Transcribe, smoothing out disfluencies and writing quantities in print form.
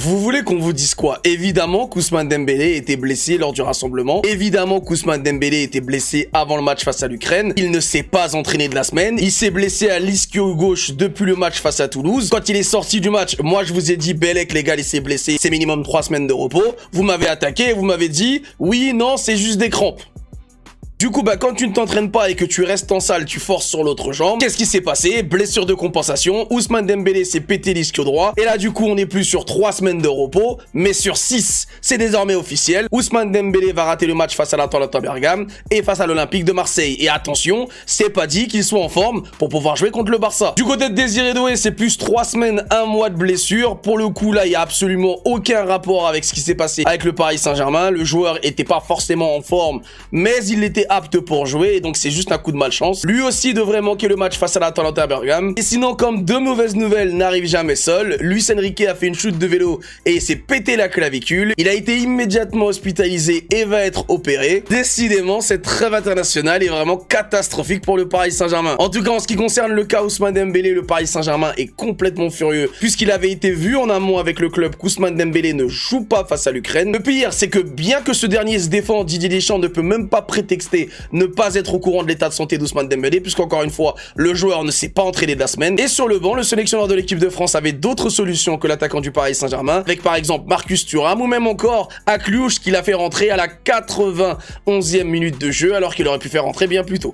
Vous voulez qu'on vous dise quoi? Évidemment qu'Ousmane Dembélé était blessé lors du rassemblement. Évidemment qu'Ousmane Dembélé était blessé avant le match face à l'Ukraine. Il ne s'est pas entraîné de la semaine. Il s'est blessé à l'ischio gauche depuis le match face à Toulouse. Quand il est sorti du match, moi je vous ai dit, Bellec les gars, il s'est blessé. C'est minimum 3 semaines de repos. Vous m'avez attaqué et vous m'avez dit, oui, non, c'est juste des crampes. Du coup, quand tu ne t'entraînes pas et que tu restes en salle, tu forces sur l'autre jambe. Qu'est-ce qui s'est passé? Blessure de compensation. Ousmane Dembélé s'est pété l'ischio droit. Et là, du coup, on n'est plus sur 3 semaines de repos, mais sur 6. C'est désormais officiel. Ousmane Dembélé va rater le match face à l'Atalanta Bergame et face à l'Olympique de Marseille. Et attention, c'est pas dit qu'il soit en forme pour pouvoir jouer contre le Barça. Du côté de Désiré Doué, c'est plus 3 semaines, 1 mois de blessure. Pour le coup, là, il n'y a absolument aucun rapport avec ce qui s'est passé avec le Paris Saint-Germain. Le joueur était pas forcément en forme, mais il était apte pour jouer, et donc c'est juste un coup de malchance. Lui aussi devrait manquer le match face à l'Atalanta Bergame. Et sinon, comme de mauvaises nouvelles n'arrivent jamais seules, Luis Enrique a fait une chute de vélo et il s'est pété la clavicule. Il a été immédiatement hospitalisé et va être opéré. Décidément, cette trêve internationale est vraiment catastrophique pour le Paris Saint-Germain. En tout cas, en ce qui concerne le cas Ousmane Dembélé, le Paris Saint-Germain est complètement furieux, puisqu'il avait été vu en amont avec le club qu'Ousmane Dembélé ne joue pas face à l'Ukraine. Le pire, c'est que bien que ce dernier se défend, Didier Deschamps ne peut même pas prétexter ne pas être au courant de l'état de santé d'Ousmane Dembélé, puisqu'encore une fois, le joueur ne s'est pas entraîné de la semaine. Et sur le banc, le sélectionneur de l'équipe de France avait d'autres solutions que l'attaquant du Paris Saint-Germain, avec par exemple Marcus Thuram ou même encore Akliouche, qu'il a fait rentrer à la 91e minute de jeu, alors qu'il aurait pu faire rentrer bien plus tôt.